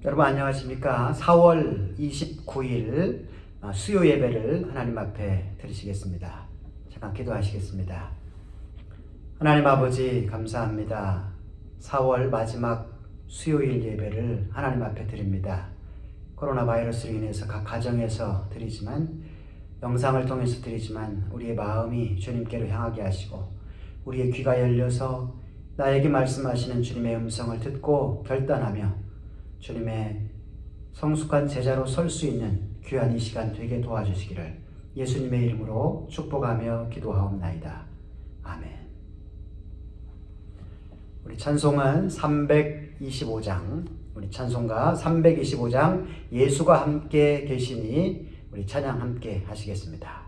여러분 안녕하십니까? 4월 29일 수요 예배를 하나님 앞에 드리시겠습니다. 잠깐 기도하시겠습니다. 하나님 아버지 감사합니다. 4월 마지막 수요일 예배를 하나님 앞에 드립니다. 코로나 바이러스로 인해서 각 가정에서 드리지만 영상을 통해서 드리지만 우리의 마음이 주님께로 향하게 하시고 우리의 귀가 열려서 나에게 말씀하시는 주님의 음성을 듣고 결단하며 주님의 성숙한 제자로 설 수 있는 귀한 이 시간 되게 도와주시기를 예수님의 이름으로 축복하며 기도하옵나이다. 아멘. 우리 찬송은 325장, 우리 찬송가 325장 예수가 함께 계시니 우리 찬양 함께 하시겠습니다.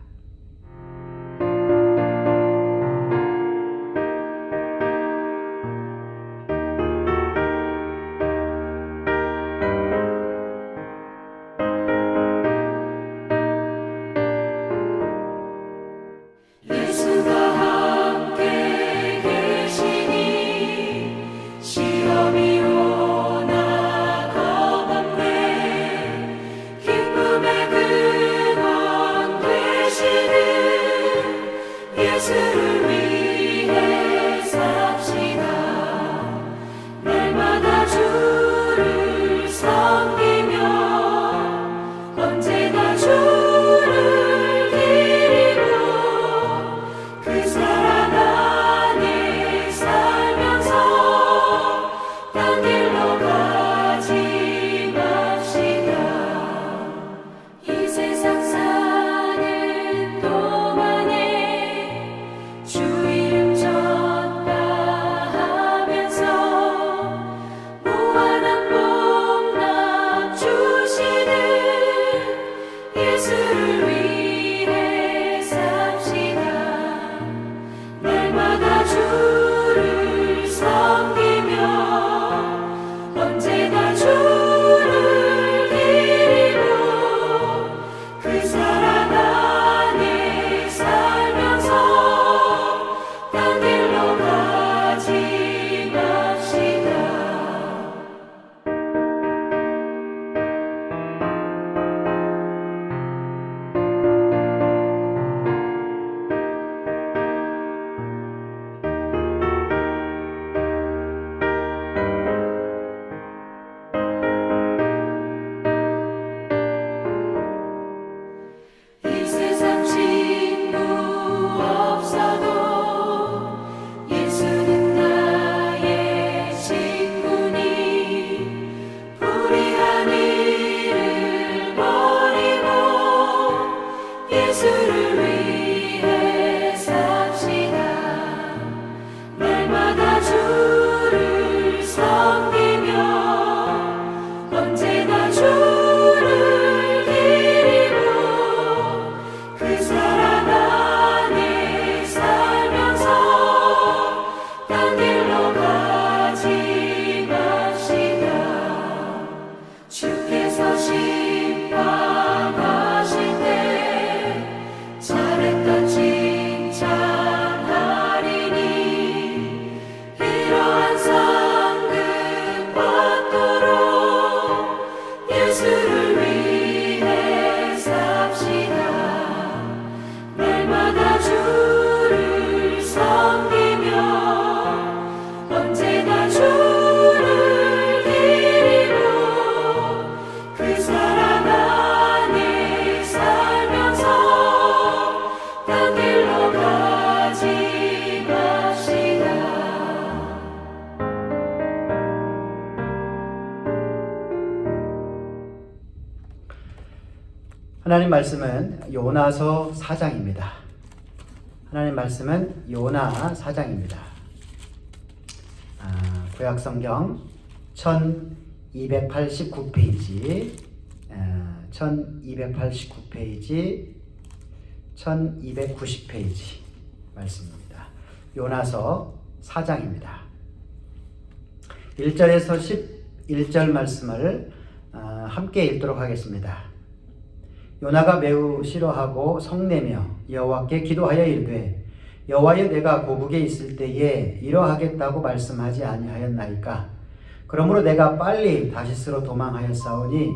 하나님 말씀은 요나서 4장입니다. 하나님 말씀은 요나 4장입니다. 구약성경 1289페이지, 1289페이지, 1290페이지 말씀입니다. 요나서 4장입니다. 1절에서 11절 말씀을 함께 읽도록 하겠습니다. 요나가 매우 싫어하고 성내며 여호와께 기도하여 이르되 여호와여 내가 고국에 있을 때에 이러하겠다고 말씀하지 아니하였나이까 그러므로 내가 빨리 다시스로 도망하였사오니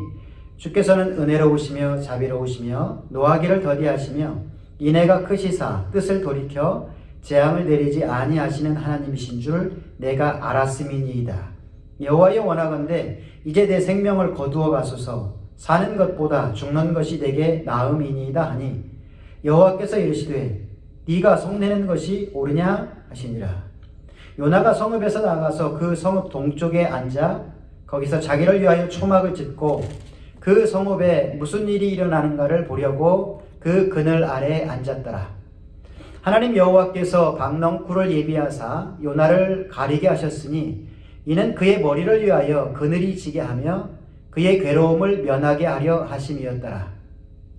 주께서는 은혜로우시며 자비로우시며 노하기를 더디하시며 인애가 크시사 뜻을 돌이켜 재앙을 내리지 아니하시는 하나님이신 줄 내가 알았음이니이다. 여호와여 원하건대 이제 내 생명을 거두어 가소서. 사는 것보다 죽는 것이 내게 나음이니이다 하니 여호와께서 이르시되 네가 성내는 것이 옳으냐 하시니라. 요나가 성읍에서 나가서 그 성읍 동쪽에 앉아 거기서 자기를 위하여 초막을 짓고 그 성읍에 무슨 일이 일어나는가를 보려고 그 그늘 아래에 앉았더라. 하나님 여호와께서 박넝쿨을 예비하사 요나를 가리게 하셨으니 이는 그의 머리를 위하여 그늘이 지게 하며 그의 괴로움을 면하게 하려 하심이었더라.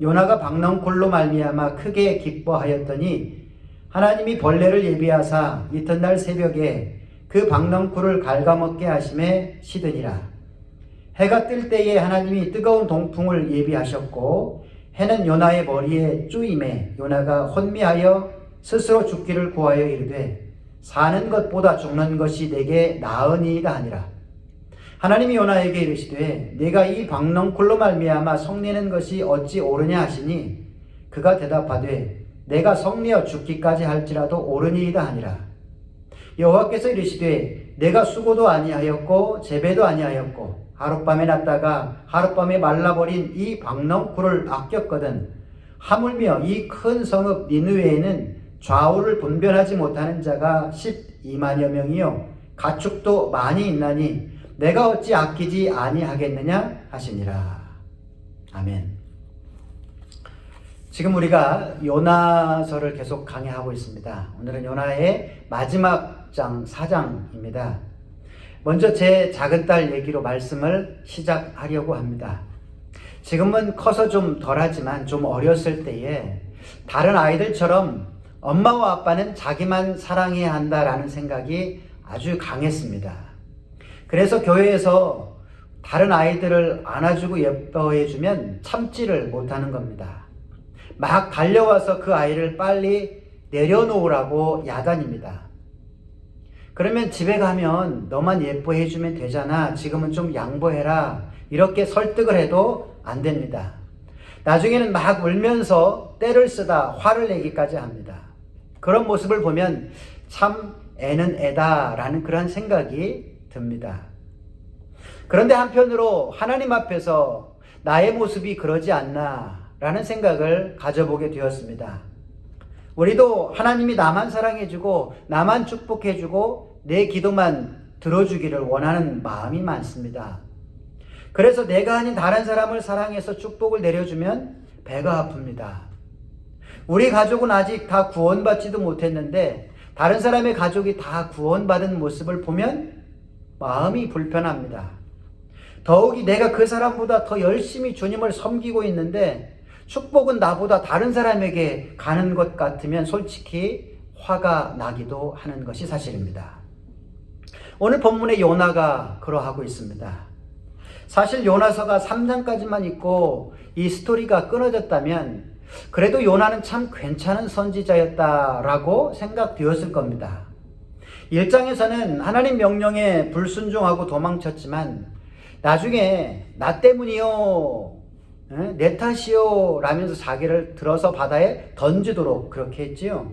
요나가 박넝쿨로 말미암아 크게 기뻐하였더니 하나님이 벌레를 예비하사 이튿날 새벽에 그 박넝쿨을 갉아먹게 하심에 시드니라. 해가 뜰 때에 하나님이 뜨거운 동풍을 예비하셨고 해는 요나의 머리에 쪼임에 요나가 혼미하여 스스로 죽기를 구하여 이르되 사는 것보다 죽는 것이 내게 나으니이다 하니라. 하나님이 요나에게 이르시되 네가 이 박넝쿨로 말미암아 성내는 것이 어찌 옳으냐 하시니 그가 대답하되 내가 성내어 죽기까지 할지라도 옳으니이다 하니라. 여호와께서 이르시되 내가 수고도 아니하였고 재배도 아니하였고 하룻밤에 났다가 하룻밤에 말라버린 이 박넝쿨을 아꼈거든 하물며 이 큰 성읍 니느웨에는 좌우를 분별하지 못하는 자가 12만여 명이요 가축도 많이 있나니 내가 어찌 아끼지 아니하겠느냐 하시니라. 아멘. 지금 우리가 요나서를 계속 강의하고 있습니다. 오늘은 요나의 마지막 장 4장입니다. 먼저 제 작은 딸 얘기로 말씀을 시작하려고 합니다. 지금은 커서 좀 덜하지만 좀 어렸을 때에 다른 아이들처럼 엄마와 아빠는 자기만 사랑해야 한다라는 생각이 아주 강했습니다. 그래서 교회에서 다른 아이들을 안아주고 예뻐해주면 참지를 못하는 겁니다. 막 달려와서 그 아이를 빨리 내려놓으라고 야단입니다. 그러면 집에 가면 너만 예뻐해주면 되잖아. 지금은 좀 양보해라. 이렇게 설득을 해도 안 됩니다. 나중에는 막 울면서 떼를 쓰다 화를 내기까지 합니다. 그런 모습을 보면 참 애는 애다라는 그런 생각이 듭니다. 그런데 한편으로 하나님 앞에서 나의 모습이 그러지 않나라는 생각을 가져보게 되었습니다. 우리도 하나님이 나만 사랑해주고 나만 축복해주고 내 기도만 들어주기를 원하는 마음이 많습니다. 그래서 내가 아닌 다른 사람을 사랑해서 축복을 내려주면 배가 아픕니다. 우리 가족은 아직 다 구원받지도 못했는데 다른 사람의 가족이 다 구원받은 모습을 보면 마음이 불편합니다. 더욱이 내가 그 사람보다 더 열심히 주님을 섬기고 있는데 축복은 나보다 다른 사람에게 가는 것 같으면 솔직히 화가 나기도 하는 것이 사실입니다. 오늘 본문의 요나가 그러하고 있습니다. 사실 요나서가 3장까지만 있고 이 스토리가 끊어졌다면 그래도 요나는 참 괜찮은 선지자였다라고 생각되었을 겁니다. 1장에서는 하나님 명령에 불순종하고 도망쳤지만 나중에 나 때문이요, 내 탓이요 라면서 자기를 들어서 바다에 던지도록 그렇게 했지요.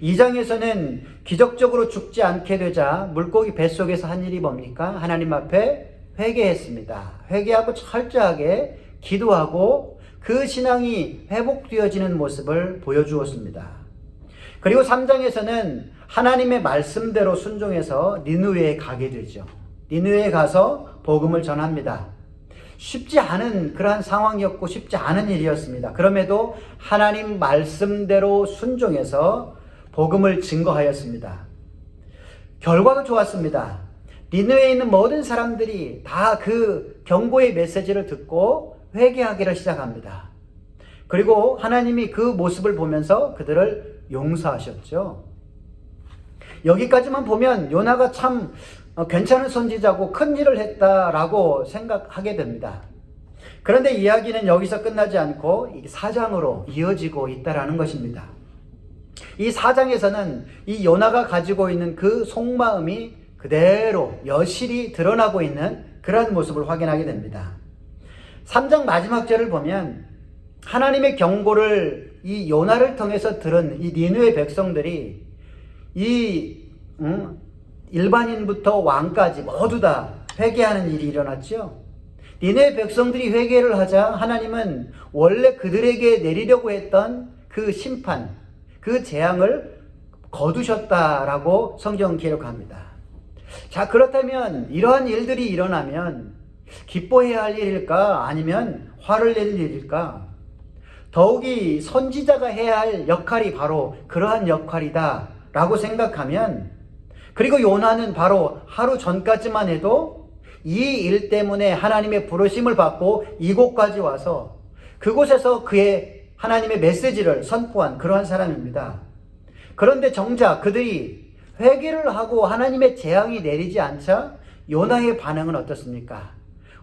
2장에서는 기적적으로 죽지 않게 되자 물고기 뱃속에서 한 일이 뭡니까? 하나님 앞에 회개했습니다. 회개하고 철저하게 기도하고 그 신앙이 회복되어지는 모습을 보여주었습니다. 그리고 3장에서는 하나님의 말씀대로 순종해서 니느웨에 가게 되죠. 니느웨에 가서 복음을 전합니다. 쉽지 않은 그러한 상황이었고 쉽지 않은 일이었습니다. 그럼에도 하나님 말씀대로 순종해서 복음을 증거하였습니다. 결과도 좋았습니다. 니느웨에 있는 모든 사람들이 다 그 경고의 메시지를 듣고 회개하기를 시작합니다. 그리고 하나님이 그 모습을 보면서 그들을 용서하셨죠. 여기까지만 보면 요나가 참 괜찮은 선지자고 큰 일을 했다라고 생각하게 됩니다. 그런데 이야기는 여기서 끝나지 않고 4장으로 이어지고 있다라는 것입니다. 이 4장에서는 이 요나가 가지고 있는 그 속마음이 그대로 여실히 드러나고 있는 그러한 모습을 확인하게 됩니다. 3장 마지막 절을 보면 하나님의 경고를 이 요나를 통해서 들은 이 니느웨 백성들이 일반인부터 왕까지 모두 다 회개하는 일이 일어났죠. 니느웨 백성들이 회개를 하자 하나님은 원래 그들에게 내리려고 했던 그 심판, 그 재앙을 거두셨다라고 성경은 기록합니다. 자, 그렇다면 이러한 일들이 일어나면 기뻐해야 할 일일까? 아니면 화를 낼 일일까? 더욱이 선지자가 해야 할 역할이 바로 그러한 역할이다 라고 생각하면, 그리고 요나는 바로 하루 전까지만 해도 이 일 때문에 하나님의 부르심을 받고 이곳까지 와서 그곳에서 그의 하나님의 메시지를 선포한 그러한 사람입니다. 그런데 정작 그들이 회개를 하고 하나님의 재앙이 내리지 않자 요나의 반응은 어떻습니까?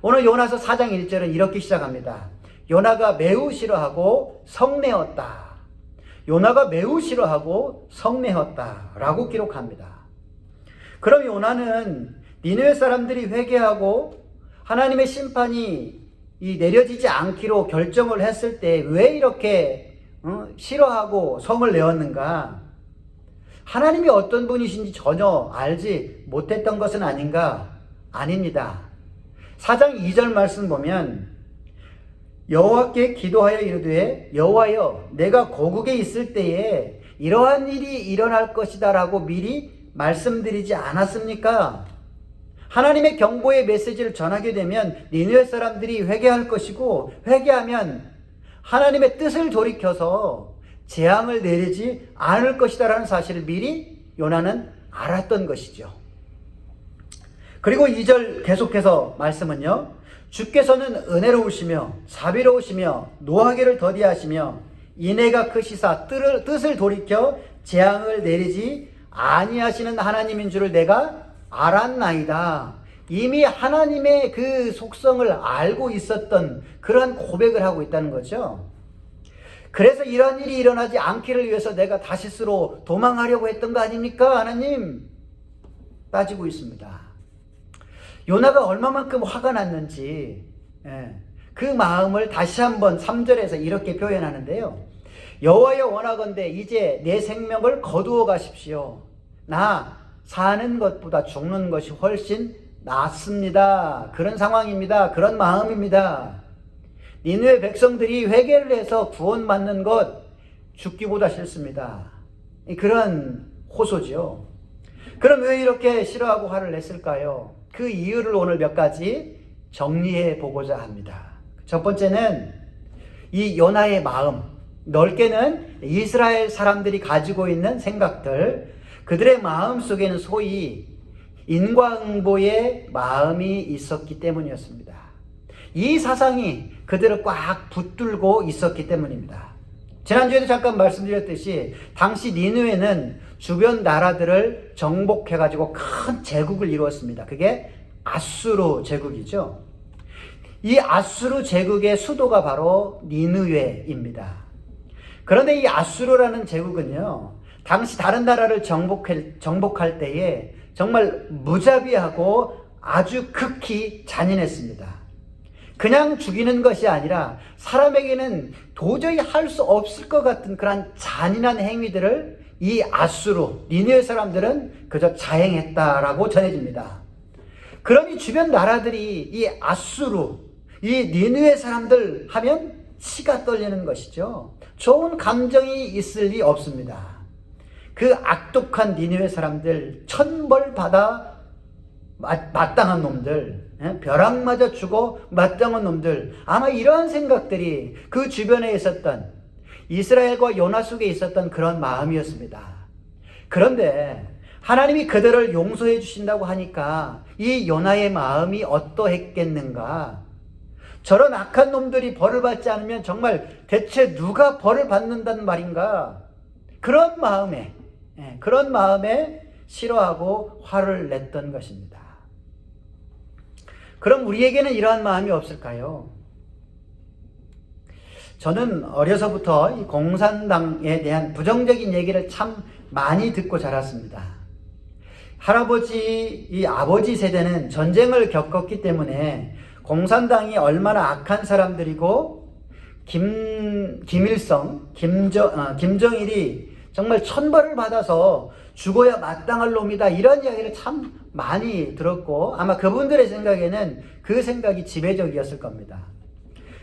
오늘 요나서 4장 1절은 이렇게 시작합니다. 요나가 매우 싫어하고 성내었다. 요나가 매우 싫어하고 성내었다 라고 기록합니다. 그럼 요나는 니느웨 사람들이 회개하고 하나님의 심판이 내려지지 않기로 결정을 했을 때 왜 이렇게 싫어하고 성을 내었는가? 하나님이 어떤 분이신지 전혀 알지 못했던 것은 아닌가? 아닙니다. 4장 2절 말씀 보면 여호와께 기도하여 이르되 여호와여 내가 고국에 있을 때에 이러한 일이 일어날 것이다 라고 미리 말씀드리지 않았습니까? 하나님의 경고의 메시지를 전하게 되면 니느웨 사람들이 회개할 것이고, 회개하면 하나님의 뜻을 돌이켜서 재앙을 내리지 않을 것이다 라는 사실을 미리 요나는 알았던 것이죠. 그리고 2절 계속해서 말씀은요, 주께서는 은혜로우시며 자비로우시며 노하기를 더디하시며 인애가 크시사 뜻을 돌이켜 재앙을 내리지 아니하시는 하나님인 줄을 내가 알았나이다. 이미 하나님의 그 속성을 알고 있었던 그러한 고백을 하고 있다는 거죠. 그래서 이런 일이 일어나지 않기를 위해서 내가 다시스로 도망하려고 했던 거 아닙니까? 하나님 따지고 있습니다. 요나가 얼마만큼 화가 났는지 그 마음을 다시 한번 3절에서 이렇게 표현하는데요. 여호와여 원하건대 이제 내 생명을 거두어 가십시오. 나 사는 것보다 죽는 것이 훨씬 낫습니다. 그런 상황입니다. 그런 마음입니다. 니느웨 백성들이 회개를 해서 구원받는 것 죽기보다 싫습니다. 그런 호소죠. 그럼 왜 이렇게 싫어하고 화를 냈을까요? 그 이유를 오늘 몇 가지 정리해 보고자 합니다. 첫 번째는 이 요나의 마음, 넓게는 이스라엘 사람들이 가지고 있는 생각들, 그들의 마음 속에는 소위 인과응보의 마음이 있었기 때문이었습니다. 이 사상이 그들을 꽉 붙들고 있었기 때문입니다. 지난주에도 잠깐 말씀드렸듯이 당시 니느웨는 주변 나라들을 정복해가지고 큰 제국을 이루었습니다. 그게 아수르 제국이죠. 이 아수르 제국의 수도가 바로 니느웨입니다. 그런데 이 아수르라는 제국은요, 당시 다른 나라를 정복할 때에 정말 무자비하고 아주 극히 잔인했습니다. 그냥 죽이는 것이 아니라 사람에게는 도저히 할 수 없을 것 같은 그런 잔인한 행위들을 이 아수르, 니느웨 사람들은 그저 자행했다라고 전해집니다. 그러니 주변 나라들이 이 아수르, 이 니느웨 사람들 하면 치가 떨리는 것이죠. 좋은 감정이 있을 리 없습니다. 그 악독한 니느웨 사람들, 천벌받아 마땅한 놈들, 벼락 맞아 죽어 마땅한 놈들, 아마 이러한 생각들이 그 주변에 있었던 이스라엘과 요나 속에 있었던 그런 마음이었습니다. 그런데 하나님이 그들을 용서해 주신다고 하니까 이 요나의 마음이 어떠했겠는가? 저런 악한 놈들이 벌을 받지 않으면 정말 대체 누가 벌을 받는단 말인가? 그런 마음에 싫어하고 화를 냈던 것입니다. 그럼 우리에게는 이러한 마음이 없을까요? 저는 어려서부터 이 공산당에 대한 부정적인 얘기를 참 많이 듣고 자랐습니다. 할아버지, 이 아버지 세대는 전쟁을 겪었기 때문에 공산당이 얼마나 악한 사람들이고 김일성, 김정일이 정말 천벌을 받아서 죽어야 마땅할 놈이다 이런 이야기를 참 많이 들었고 아마 그분들의 생각에는 그 생각이 지배적이었을 겁니다.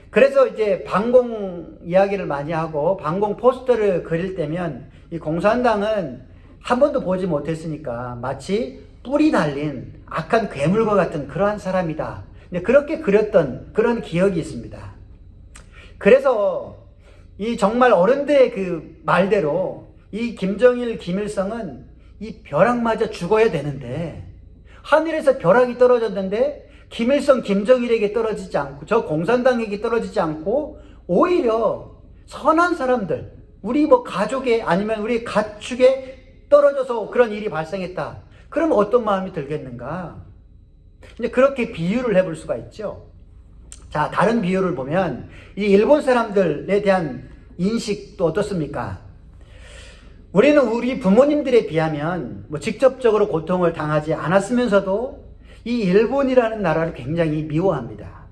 그래서 이제 반공 이야기를 많이 하고 반공 포스터를 그릴 때면 이 공산당은 한 번도 보지 못했으니까 마치 뿔이 달린 악한 괴물과 같은 그러한 사람이다. 그렇게 그렸던 그런 기억이 있습니다. 그래서 이 정말 어른들의 그 말대로 이 김정일, 김일성은 이 벼락맞아 죽어야 되는데 하늘에서 벼락이 떨어졌는데 김일성, 김정일에게 떨어지지 않고 저 공산당에게 떨어지지 않고 오히려 선한 사람들, 우리 뭐 가족에 아니면 우리 가축에 떨어져서 그런 일이 발생했다. 그럼 어떤 마음이 들겠는가? 이제 그렇게 비유를 해볼 수가 있죠. 자, 다른 비유를 보면 이 일본 사람들에 대한 인식도 어떻습니까? 우리는 우리 부모님들에 비하면 뭐 직접적으로 고통을 당하지 않았으면서도 이 일본이라는 나라를 굉장히 미워합니다.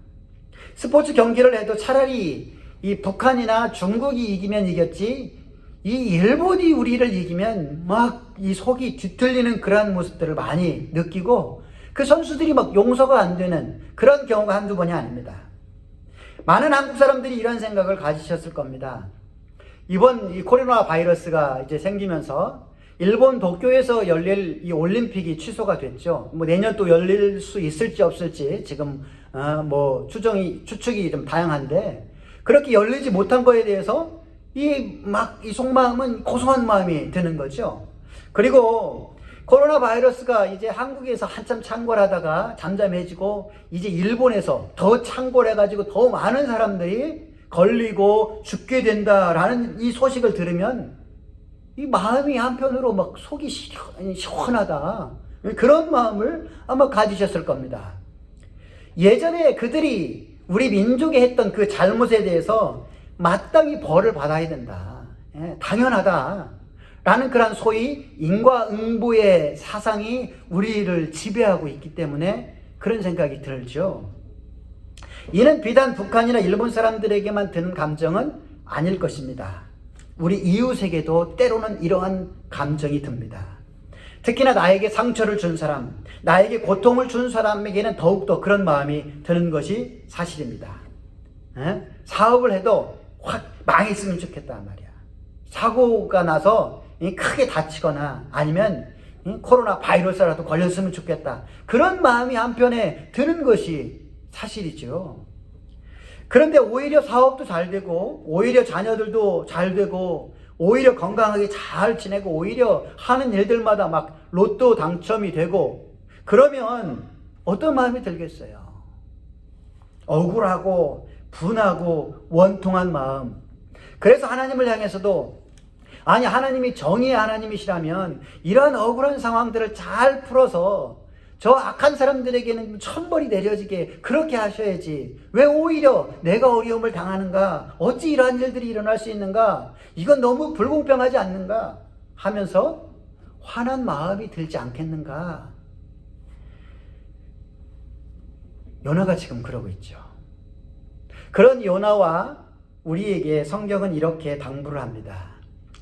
스포츠 경기를 해도 차라리 이 북한이나 중국이 이기면 이겼지 이 일본이 우리를 이기면 막 이 속이 뒤틀리는 그러한 모습들을 많이 느끼고 그 선수들이 막 용서가 안 되는 그런 경우가 한두 번이 아닙니다. 많은 한국 사람들이 이런 생각을 가지셨을 겁니다. 이번 이 코로나 바이러스가 이제 생기면서 일본 도쿄에서 열릴 이 올림픽이 취소가 됐죠. 뭐 내년 또 열릴 수 있을지 없을지 지금 뭐 추측이 좀 다양한데 그렇게 열리지 못한 거에 대해서 이 속마음은 고소한 마음이 드는 거죠. 그리고 코로나 바이러스가 이제 한국에서 한참 창궐하다가 잠잠해지고 이제 일본에서 더 창궐해가지고 더 많은 사람들이 걸리고 죽게 된다라는 이 소식을 들으면 이 마음이 한편으로 막 속이 시원하다. 그런 마음을 아마 가지셨을 겁니다. 예전에 그들이 우리 민족이 했던 그 잘못에 대해서 마땅히 벌을 받아야 된다. 당연하다. 라는 그런 소위 인과응보의 사상이 우리를 지배하고 있기 때문에 그런 생각이 들죠. 이는 비단 북한이나 일본 사람들에게만 드는 감정은 아닐 것입니다. 우리 이웃에게도 때로는 이러한 감정이 듭니다. 특히나 나에게 상처를 준 사람, 나에게 고통을 준 사람에게는 더욱더 그런 마음이 드는 것이 사실입니다. 사업을 해도 확 망했으면 좋겠다 말이야. 사고가 나서 크게 다치거나 아니면 코로나 바이러스라도 걸렸으면 좋겠다. 그런 마음이 한편에 드는 것이 사실이죠. 그런데 오히려 사업도 잘 되고 오히려 자녀들도 잘 되고 오히려 건강하게 잘 지내고 오히려 하는 일들마다 막 로또 당첨이 되고 그러면 어떤 마음이 들겠어요? 억울하고 분하고 원통한 마음. 그래서 하나님을 향해서도 아니 하나님이 정의의 하나님이시라면 이러한 억울한 상황들을 잘 풀어서 저 악한 사람들에게는 천벌이 내려지게 그렇게 하셔야지 왜 오히려 내가 어려움을 당하는가 어찌 이러한 일들이 일어날 수 있는가 이건 너무 불공평하지 않는가 하면서 화난 마음이 들지 않겠는가. 요나가 지금 그러고 있죠. 그런 요나와 우리에게 성경은 이렇게 당부를 합니다.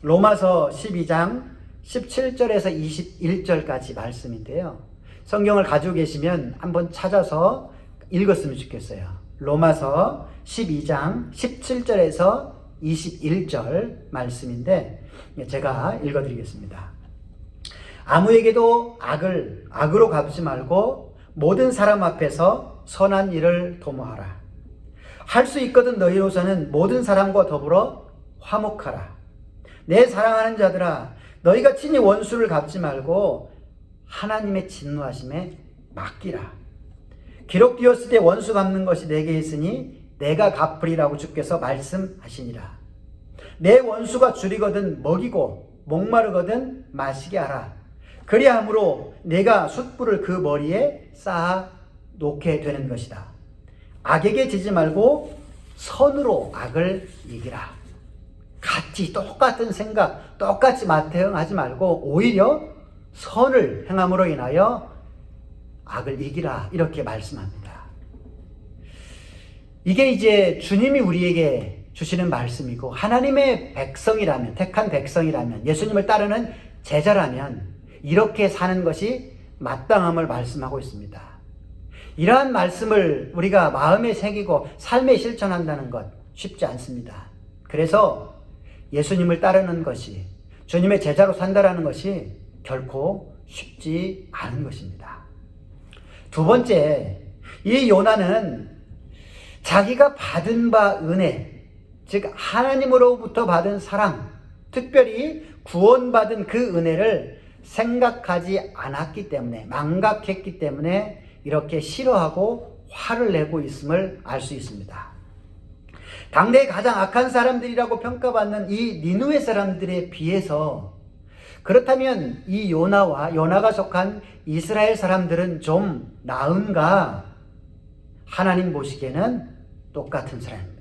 로마서 12장 17절에서 21절까지 말씀인데요. 성경을 가지고 계시면 한번 찾아서 읽었으면 좋겠어요. 로마서 12장 17절에서 21절 말씀인데 제가 읽어드리겠습니다. 아무에게도 악을 악으로 갚지 말고 모든 사람 앞에서 선한 일을 도모하라. 할 수 있거든 너희로서는 모든 사람과 더불어 화목하라. 내 사랑하는 자들아 너희가 친히 원수를 갚지 말고 하나님의 진노하심에 맡기라. 기록되었을 때 원수 갚는 것이 내게 있으니 내가 갚으리라고 주께서 말씀하시니라. 내 원수가 줄이거든 먹이고 목마르거든 마시게 하라. 그리함으로 내가 숯불을 그 머리에 쌓아 놓게 되는 것이다. 악에게 지지 말고 선으로 악을 이기라. 같이 똑같은 생각, 똑같이 맞대응하지 말고 오히려 선을 행함으로 인하여 악을 이기라 이렇게 말씀합니다. 이게 이제 주님이 우리에게 주시는 말씀이고 하나님의 백성이라면, 택한 백성이라면, 예수님을 따르는 제자라면 이렇게 사는 것이 마땅함을 말씀하고 있습니다. 이러한 말씀을 우리가 마음에 새기고 삶에 실천한다는 것 쉽지 않습니다. 그래서 예수님을 따르는 것이, 주님의 제자로 산다라는 것이 결코 쉽지 않은 것입니다. 두 번째, 이 요나는 자기가 받은 바 은혜, 즉 하나님으로부터 받은 사랑, 특별히 구원받은 그 은혜를 생각하지 않았기 때문에, 망각했기 때문에 이렇게 싫어하고 화를 내고 있음을 알 수 있습니다. 당대의 가장 악한 사람들이라고 평가받는 이 니느웨 사람들에 비해서, 그렇다면 이 요나가 속한 이스라엘 사람들은 좀 나은가? 하나님 보시기에는 똑같은 사람입니다.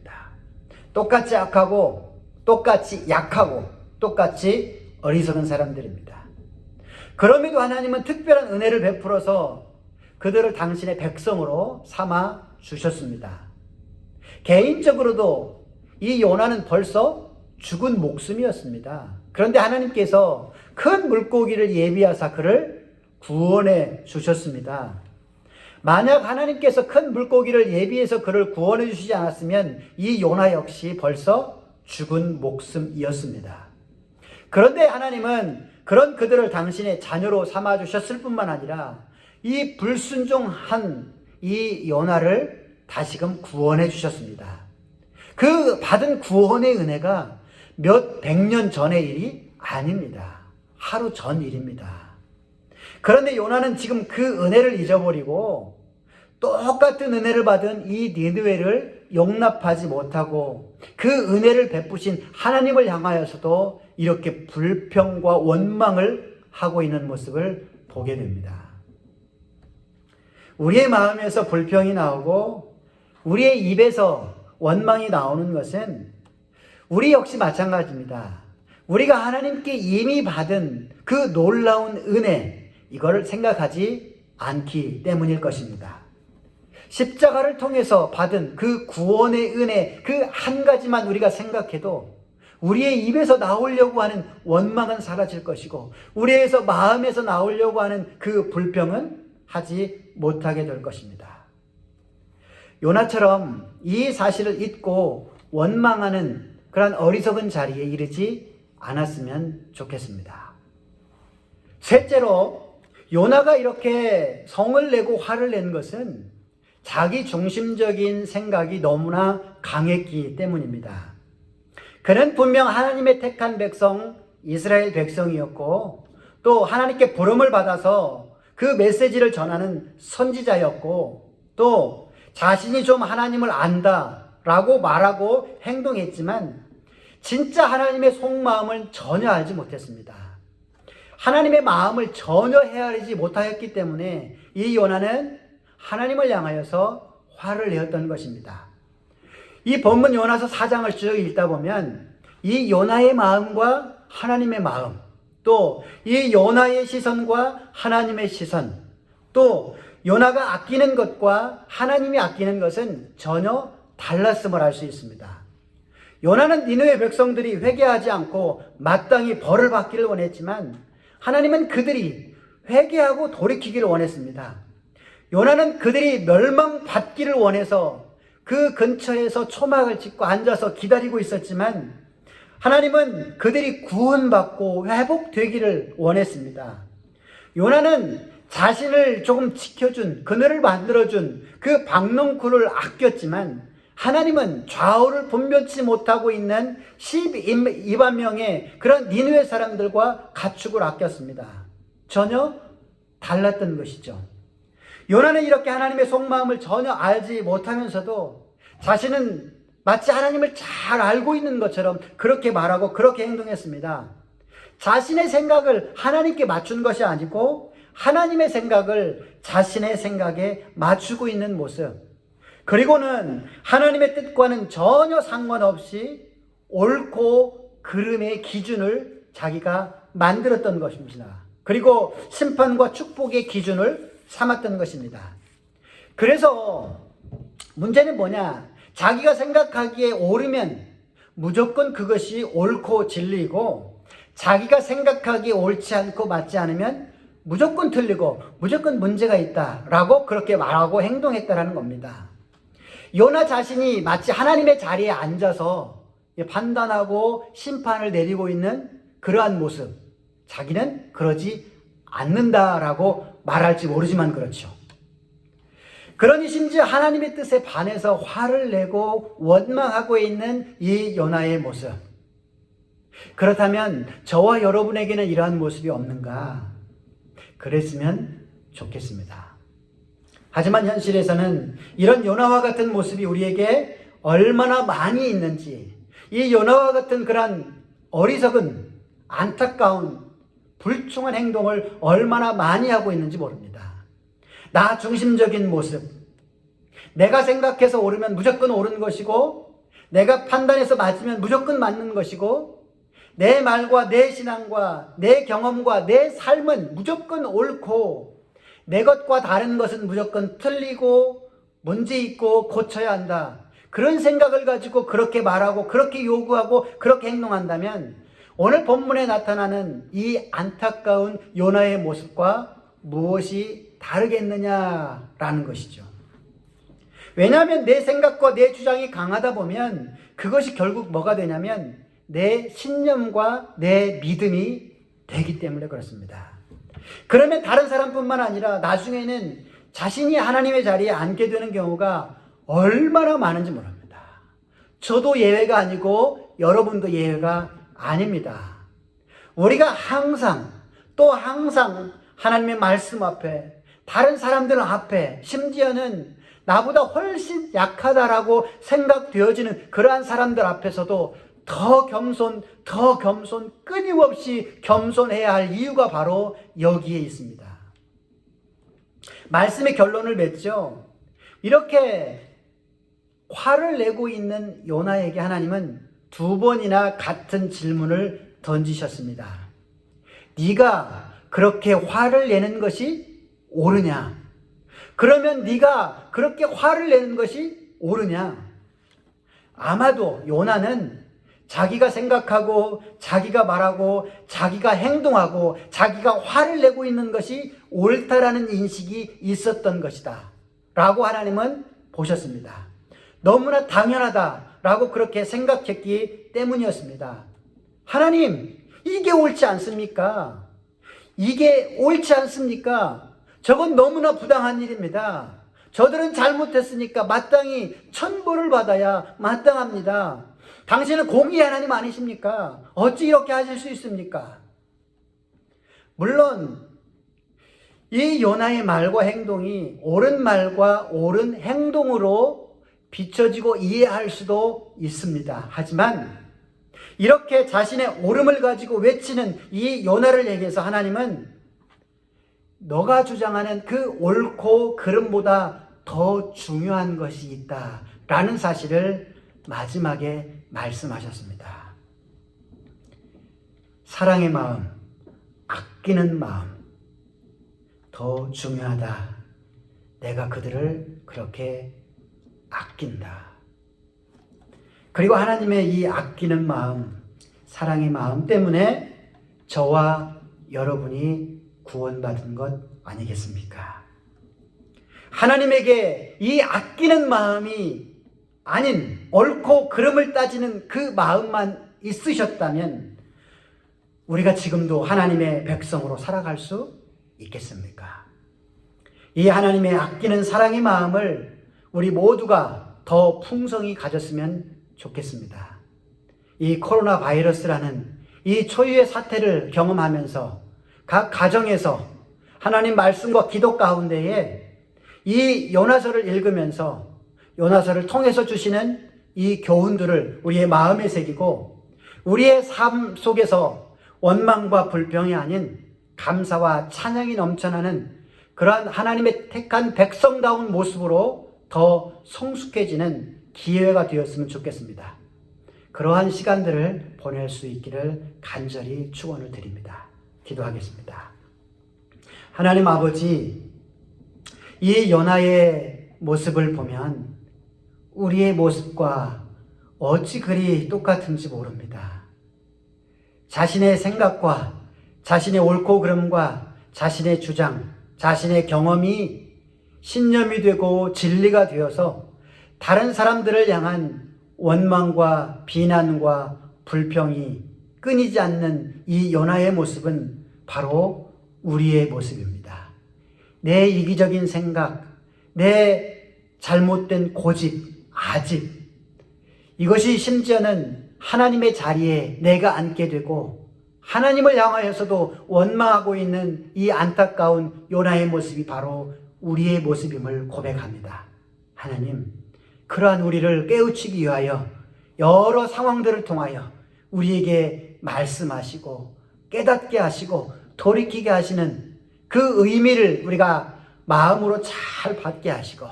똑같이 악하고, 똑같이 약하고, 똑같이 어리석은 사람들입니다. 그럼에도 하나님은 특별한 은혜를 베풀어서 그들을 당신의 백성으로 삼아 주셨습니다. 개인적으로도 이 요나는 벌써 죽은 목숨이었습니다. 그런데 하나님께서 큰 물고기를 예비하사 그를 구원해 주셨습니다. 만약 하나님께서 큰 물고기를 예비해서 그를 구원해 주시지 않았으면 이 요나 역시 벌써 죽은 목숨이었습니다. 그런데 하나님은 그런 그들을 당신의 자녀로 삼아 주셨을 뿐만 아니라 이 불순종한 이 요나를 다시금 구원해 주셨습니다. 그 받은 구원의 은혜가 몇 백년 전의 일이 아닙니다. 하루 전 일입니다. 그런데 요나는 지금 그 은혜를 잊어버리고 똑같은 은혜를 받은 이 니느웨를 용납하지 못하고 그 은혜를 베푸신 하나님을 향하여서도 이렇게 불평과 원망을 하고 있는 모습을 보게 됩니다. 우리의 마음에서 불평이 나오고 우리의 입에서 원망이 나오는 것은 우리 역시 마찬가지입니다. 우리가 하나님께 이미 받은 그 놀라운 은혜, 이걸 생각하지 않기 때문일 것입니다. 십자가를 통해서 받은 그 구원의 은혜, 그 한 가지만 우리가 생각해도 우리의 입에서 나오려고 하는 원망은 사라질 것이고 우리의 마음에서 나오려고 하는 그 불평은 하지 못하게 될 것입니다. 요나처럼 이 사실을 잊고 원망하는 그런 어리석은 자리에 이르지 않았으면 좋겠습니다. 셋째로, 요나가 이렇게 성을 내고 화를 낸 것은 자기 중심적인 생각이 너무나 강했기 때문입니다. 그는 분명 하나님의 택한 백성, 이스라엘 백성이었고 또 하나님께 부름을 받아서 그 메시지를 전하는 선지자였고 또 자신이 좀 하나님을 안다라고 말하고 행동했지만 진짜 하나님의 속마음을 전혀 알지 못했습니다. 하나님의 마음을 전혀 헤아리지 못하였기 때문에 이 요나는 하나님을 향하여서 화를 내었던 것입니다. 이 본문 요나서 4장을 쭉 읽다 보면 이 요나의 마음과 하나님의 마음, 또 이 요나의 시선과 하나님의 시선, 또 요나가 아끼는 것과 하나님이 아끼는 것은 전혀 달랐음을 알 수 있습니다. 요나는 니느웨 백성들이 회개하지 않고 마땅히 벌을 받기를 원했지만 하나님은 그들이 회개하고 돌이키기를 원했습니다. 요나는 그들이 멸망받기를 원해서 그 근처에서 초막을 짓고 앉아서 기다리고 있었지만 하나님은 그들이 구원받고 회복되기를 원했습니다. 요나는 자신을 조금 지켜준, 그늘을 만들어준 그 박농쿨을 아꼈지만 하나님은 좌우를 분별치 못하고 있는 12만 명의 그런 니느웨 사람들과 가축을 아꼈습니다. 전혀 달랐던 것이죠. 요나는 이렇게 하나님의 속마음을 전혀 알지 못하면서도 자신은 마치 하나님을 잘 알고 있는 것처럼 그렇게 말하고 그렇게 행동했습니다. 자신의 생각을 하나님께 맞춘 것이 아니고 하나님의 생각을 자신의 생각에 맞추고 있는 모습, 그리고는 하나님의 뜻과는 전혀 상관없이 옳고 그름의 기준을 자기가 만들었던 것입니다. 그리고 심판과 축복의 기준을 삼았던 것입니다. 그래서 문제는 뭐냐? 자기가 생각하기에 옳으면 무조건 그것이 옳고 진리이고, 자기가 생각하기에 옳지 않고 맞지 않으면 무조건 틀리고 무조건 문제가 있다라고 그렇게 말하고 행동했다라는 겁니다. 요나 자신이 마치 하나님의 자리에 앉아서 판단하고 심판을 내리고 있는 그러한 모습, 자기는 그러지 않는다라고 말할지 모르지만 그렇죠. 그러니 심지어 하나님의 뜻에 반해서 화를 내고 원망하고 있는 이 요나의 모습, 그렇다면 저와 여러분에게는 이러한 모습이 없는가? 그랬으면 좋겠습니다. 하지만 현실에서는 이런 요나와 같은 모습이 우리에게 얼마나 많이 있는지, 이 요나와 같은 그런 어리석은 안타까운 불충한 행동을 얼마나 많이 하고 있는지 모릅니다. 나 중심적인 모습, 내가 생각해서 옳으면 무조건 옳은 것이고, 내가 판단해서 맞으면 무조건 맞는 것이고, 내 말과 내 신앙과 내 경험과 내 삶은 무조건 옳고, 내 것과 다른 것은 무조건 틀리고 문제 있고 고쳐야 한다. 그런 생각을 가지고 그렇게 말하고 그렇게 요구하고 그렇게 행동한다면 오늘 본문에 나타나는 이 안타까운 요나의 모습과 무엇이 다르겠느냐라는 것이죠. 왜냐하면 내 생각과 내 주장이 강하다 보면 그것이 결국 뭐가 되냐면 내 신념과 내 믿음이 되기 때문에 그렇습니다. 그러면 다른 사람뿐만 아니라 나중에는 자신이 하나님의 자리에 앉게 되는 경우가 얼마나 많은지 모릅니다. 저도 예외가 아니고 여러분도 예외가 아닙니다. 우리가 항상 또 항상 하나님의 말씀 앞에, 다른 사람들 앞에, 심지어는 나보다 훨씬 약하다라고 생각되어지는 그러한 사람들 앞에서도 더 겸손, 끊임없이 겸손해야 할 이유가 바로 여기에 있습니다. 말씀의 결론을 맺죠. 이렇게 화를 내고 있는 요나에게 하나님은 두 번이나 같은 질문을 던지셨습니다. 네가 그렇게 화를 내는 것이 옳으냐? 그러면 네가 그렇게 화를 내는 것이 옳으냐? 아마도 요나는 자기가 생각하고 자기가 말하고 자기가 행동하고 자기가 화를 내고 있는 것이 옳다라는 인식이 있었던 것이다 라고 하나님은 보셨습니다. 너무나 당연하다라고 그렇게 생각했기 때문이었습니다. 하나님, 이게 옳지 않습니까? 이게 옳지 않습니까? 저건 너무나 부당한 일입니다. 저들은 잘못했으니까 마땅히 천벌을 받아야 마땅합니다. 당신은 공의의 하나님 아니십니까? 어찌 이렇게 하실 수 있습니까? 물론 이 요나의 말과 행동이 옳은 말과 옳은 행동으로 비춰지고 이해할 수도 있습니다. 하지만 이렇게 자신의 옳음을 가지고 외치는 이 요나를 얘기해서 하나님은 너가 주장하는 그 옳고 그름보다 더 중요한 것이 있다라는 사실을 마지막에 말씀하셨습니다. 사랑의 마음, 아끼는 마음, 더 중요하다. 내가 그들을 그렇게 아낀다. 그리고 하나님의 이 아끼는 마음, 사랑의 마음 때문에 저와 여러분이 구원받은 것 아니겠습니까? 하나님에게 이 아끼는 마음이 아닌 옳고 그름을 따지는 그 마음만 있으셨다면 우리가 지금도 하나님의 백성으로 살아갈 수 있겠습니까? 이 하나님의 아끼는 사랑의 마음을 우리 모두가 더 풍성히 가졌으면 좋겠습니다. 이 코로나 바이러스라는 이 초유의 사태를 경험하면서 각 가정에서 하나님 말씀과 기도 가운데에 이 요나서를 읽으면서 요나서를 통해서 주시는 이 교훈들을 우리의 마음에 새기고 우리의 삶 속에서 원망과 불평이 아닌 감사와 찬양이 넘쳐나는 그러한 하나님의 택한 백성다운 모습으로 더 성숙해지는 기회가 되었으면 좋겠습니다. 그러한 시간들을 보낼 수 있기를 간절히 축원을 드립니다. 기도하겠습니다. 하나님 아버지, 이 요나의 모습을 보면 우리의 모습과 어찌 그리 똑같은지 모릅니다. 자신의 생각과 자신의 옳고 그름과 자신의 주장, 자신의 경험이 신념이 되고 진리가 되어서 다른 사람들을 향한 원망과 비난과 불평이 끊이지 않는 이 요나의 모습은 바로 우리의 모습입니다. 내 이기적인 생각, 내 잘못된 고집, 아집, 이것이 심지어는 하나님의 자리에 내가 앉게 되고 하나님을 향하여서도 원망하고 있는 이 안타까운 요나의 모습이 바로 우리의 모습임을 고백합니다. 하나님, 그러한 우리를 깨우치기 위하여 여러 상황들을 통하여 우리에게 말씀하시고 깨닫게 하시고 돌이키게 하시는 그 의미를 우리가 마음으로 잘 받게 하시고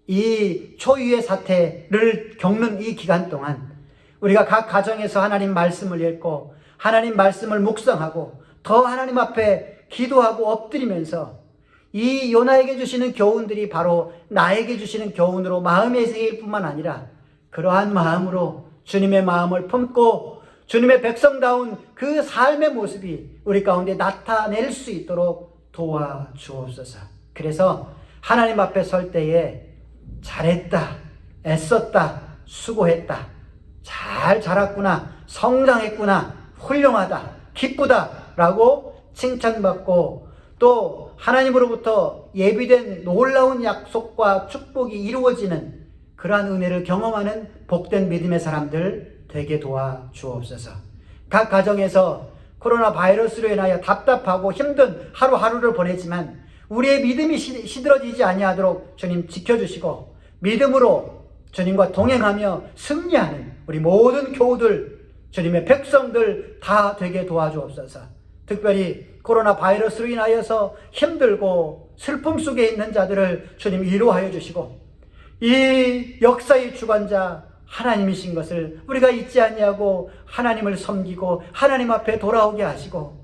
이 초유의 사태를 겪는 이 기간 동안 우리가 각 가정에서 하나님 말씀을 읽고 하나님 말씀을 묵상하고 더 하나님 앞에 기도하고 엎드리면서 이 요나에게 주시는 교훈들이 바로 나에게 주시는 교훈으로 마음의 새길 뿐만 아니라 그러한 마음으로 주님의 마음을 품고 주님의 백성다운 그 삶의 모습이 우리 가운데 나타낼 수 있도록 도와주옵소서. 그래서 하나님 앞에 설 때에 잘했다, 애썼다, 수고했다, 잘 자랐구나, 성장했구나, 훌륭하다, 기쁘다 라고 칭찬받고 또 하나님으로부터 예비된 놀라운 약속과 축복이 이루어지는 그러한 은혜를 경험하는 복된 믿음의 사람들 되게 도와주옵소서. 각 가정에서 코로나 바이러스로 인하여 답답하고 힘든 하루하루를 보내지만 우리의 믿음이 시들어지지 아니하도록 주님 지켜주시고 믿음으로 주님과 동행하며 승리하는 우리 모든 교우들, 주님의 백성들 다 되게 도와주옵소서. 특별히 코로나 바이러스로 인하여서 힘들고 슬픔 속에 있는 자들을 주님 위로하여 주시고 이 역사의 주관자 하나님이신 것을 우리가 잊지 아니하고 하나님을 섬기고 하나님 앞에 돌아오게 하시고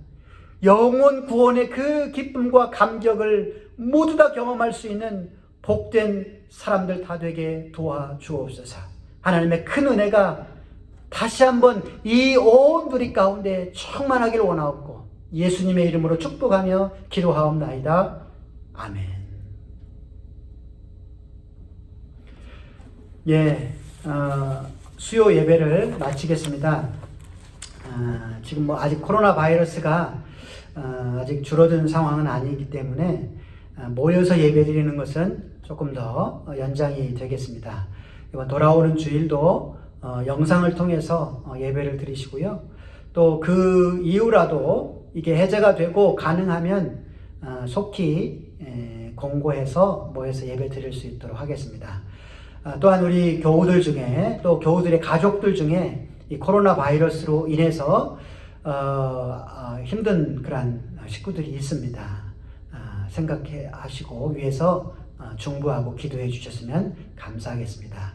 영혼 구원의 그 기쁨과 감격을 모두 다 경험할 수 있는 복된 사람들 다 되게 도와주옵소서. 하나님의 큰 은혜가 다시 한번 이 온 누리 가운데 충만하기를 원하옵고 예수님의 이름으로 축복하며 기도하옵나이다. 아멘. 수요 예배를 마치겠습니다. 지금 아직 코로나 바이러스가 아직 줄어든 상황은 아니기 때문에 모여서 예배 드리는 것은 조금 더 연장이 되겠습니다. 이번 돌아오는 주일도 영상을 통해서 예배를 드리시고요. 또 그 이후라도 이게 해제가 되고 가능하면 속히 공고해서 모여서 예배 드릴 수 있도록 하겠습니다. 또한 우리 교우들 중에 또 교우들의 가족들 중에 이 코로나 바이러스로 인해서 힘든 그런 식구들이 있습니다. 생각하시고 위해서 중보하고 기도해 주셨으면 감사하겠습니다.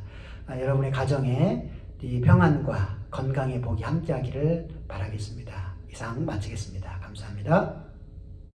여러분의 가정에 이 평안과 건강의 복이 함께하기를 바라겠습니다. 이상 마치겠습니다. 감사합니다.